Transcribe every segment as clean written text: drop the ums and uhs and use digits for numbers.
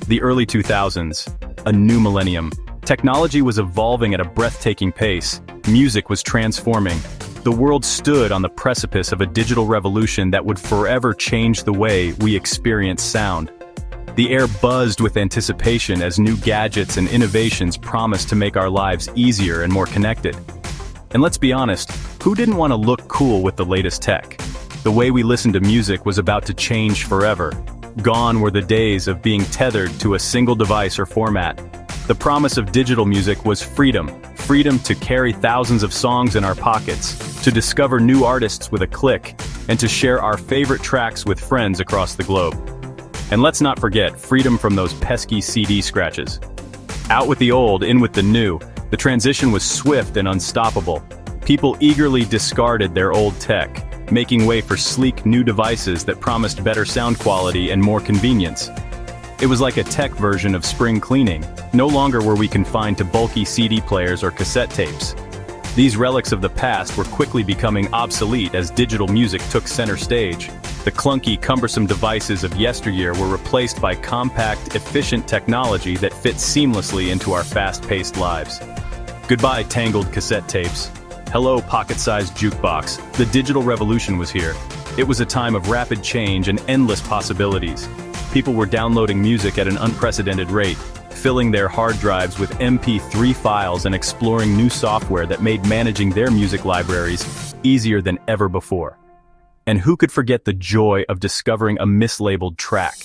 The early 2000s, a new millennium. Technology was evolving at a breathtaking pace. Music was transforming. The world stood on the precipice of a digital revolution that would forever change the way we experience sound. The air buzzed with anticipation as new gadgets and innovations promised to make our lives easier and more connected. And let's be honest, who didn't want to look cool with the latest tech? The way we listened to music was about to change forever. Gone were the days of being tethered to a single device or format. The promise of digital music was freedom. Freedom to carry thousands of songs in our pockets, to discover new artists with a click, and to share our favorite tracks with friends across the globe. And let's not forget freedom from those pesky CD scratches. Out with the old, in with the new. The transition was swift and unstoppable. People eagerly discarded their old tech, making way for sleek new devices that promised better sound quality and more convenience. It was like a tech version of spring cleaning. No longer were we confined to bulky CD players or cassette tapes. These relics of the past were quickly becoming obsolete as digital music took center stage. The clunky, cumbersome devices of yesteryear were replaced by compact, efficient technology that fits seamlessly into our fast-paced lives. Goodbye, tangled cassette tapes. Hello, pocket-sized jukebox. The digital revolution was here. It was a time of rapid change and endless possibilities. People were downloading music at an unprecedented rate, filling their hard drives with MP3 files and exploring new software that made managing their music libraries easier than ever before. And who could forget the joy of discovering a mislabeled track?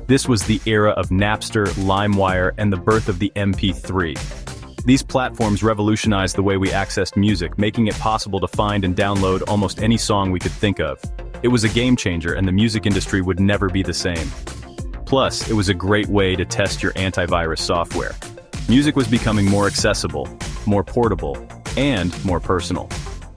This was the era of Napster, LimeWire, and the birth of the MP3. These platforms revolutionized the way we accessed music, making it possible to find and download almost any song we could think of. It was a game changer, and the music industry would never be the same. Plus, it was a great way to test your antivirus software. Music was becoming more accessible, more portable, and more personal.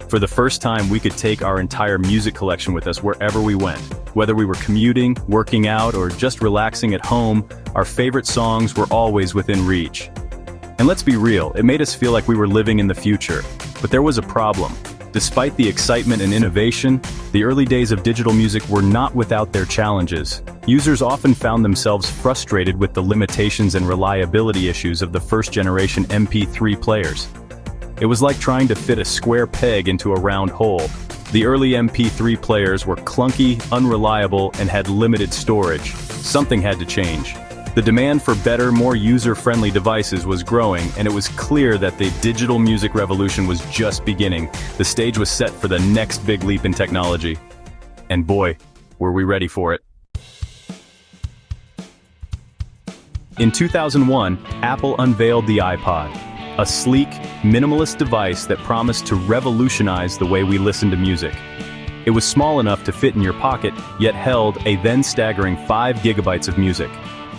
For the first time, we could take our entire music collection with us wherever we went. Whether we were commuting, working out, or just relaxing at home, our favorite songs were always within reach. And let's be real, it made us feel like we were living in the future. But there was a problem. Despite the excitement and innovation, the early days of digital music were not without their challenges. Users often found themselves frustrated with the limitations and reliability issues of the first-generation MP3 players. It was like trying to fit a square peg into a round hole. The early MP3 players were clunky, unreliable, and had limited storage. Something had to change. The demand for better, more user-friendly devices was growing, and it was clear that the digital music revolution was just beginning. The stage was set for the next big leap in technology. And boy, were we ready for it. In 2001, Apple unveiled the iPod, a sleek, minimalist device that promised to revolutionize the way we listen to music. It was small enough to fit in your pocket, yet held a then staggering 5 gigabytes of music.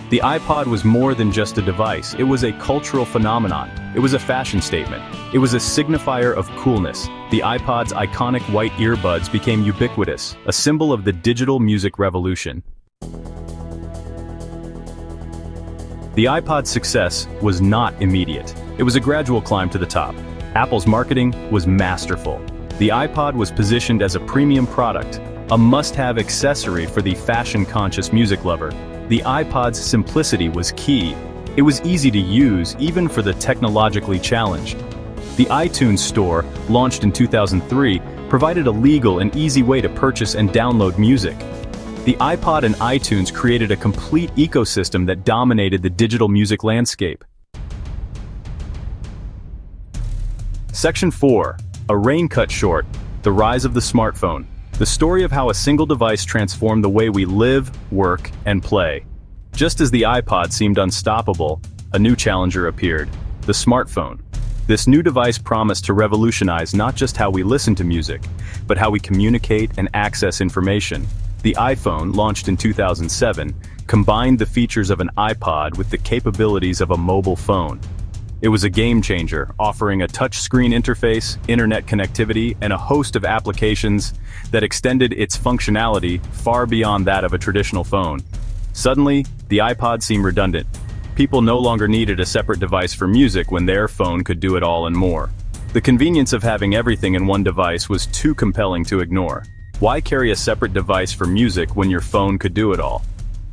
The iPod was more than just a device. It was a cultural phenomenon. It was a fashion statement. It was a signifier of coolness. The iPod's iconic white earbuds became ubiquitous, a symbol of the digital music revolution. The iPod's success was not immediate. It was a gradual climb to the top. Apple's marketing was masterful. The iPod was positioned as a premium product, a must-have accessory for the fashion-conscious music lover. The iPod's simplicity was key. It was easy to use, even for the technologically challenged. The iTunes Store, launched in 2003, provided a legal and easy way to purchase and download music. The iPod and iTunes created a complete ecosystem that dominated the digital music landscape. Section 4. A Rain Cut Short, The Rise of the Smartphone. The story of how a single device transformed the way we live, work, and play. Just as the iPod seemed unstoppable, a new challenger appeared: the smartphone. This new device promised to revolutionize not just how we listen to music, but how we communicate and access information. The iPhone, launched in 2007, combined the features of an iPod with the capabilities of a mobile phone. It was a game changer, offering a touchscreen interface, internet connectivity, and a host of applications that extended its functionality far beyond that of a traditional phone. Suddenly, the iPod seemed redundant. People no longer needed a separate device for music when their phone could do it all and more. The convenience of having everything in one device was too compelling to ignore. Why carry a separate device for music when your phone could do it all?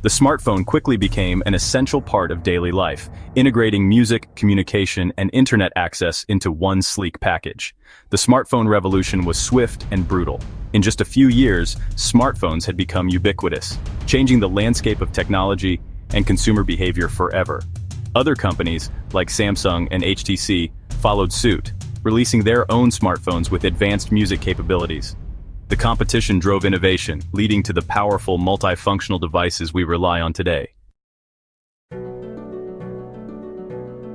The smartphone quickly became an essential part of daily life, integrating music, communication, and internet access into one sleek package. The smartphone revolution was swift and brutal. In just a few years, smartphones had become ubiquitous, changing the landscape of technology and consumer behavior forever. Other companies, like Samsung and HTC, followed suit, releasing their own smartphones with advanced music capabilities. The competition drove innovation, leading to the powerful multifunctional devices we rely on today.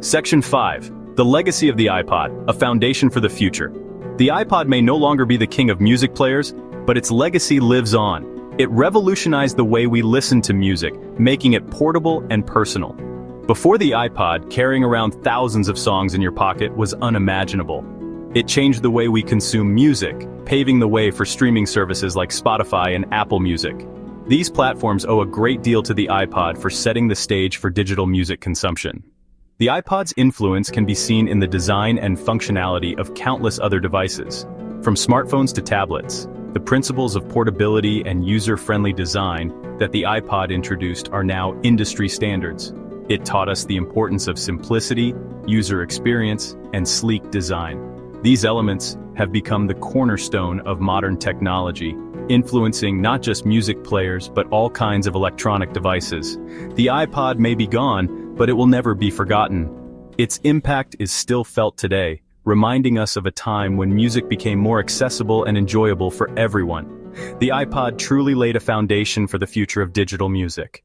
Section 5. The legacy of the iPod, a foundation for the future. The iPod may no longer be the king of music players, but its legacy lives on. It revolutionized the way we listen to music, making it portable and personal. Before the iPod, carrying around thousands of songs in your pocket was unimaginable. It changed the way we consume music, paving the way for streaming services like Spotify and Apple Music. These platforms owe a great deal to the iPod for setting the stage for digital music consumption. The iPod's influence can be seen in the design and functionality of countless other devices. From smartphones to tablets, the principles of portability and user-friendly design that the iPod introduced are now industry standards. It taught us the importance of simplicity, user experience, and sleek design. These elements have become the cornerstone of modern technology, influencing not just music players but all kinds of electronic devices. The iPod may be gone, but it will never be forgotten. Its impact is still felt today, reminding us of a time when music became more accessible and enjoyable for everyone. The iPod truly laid a foundation for the future of digital music.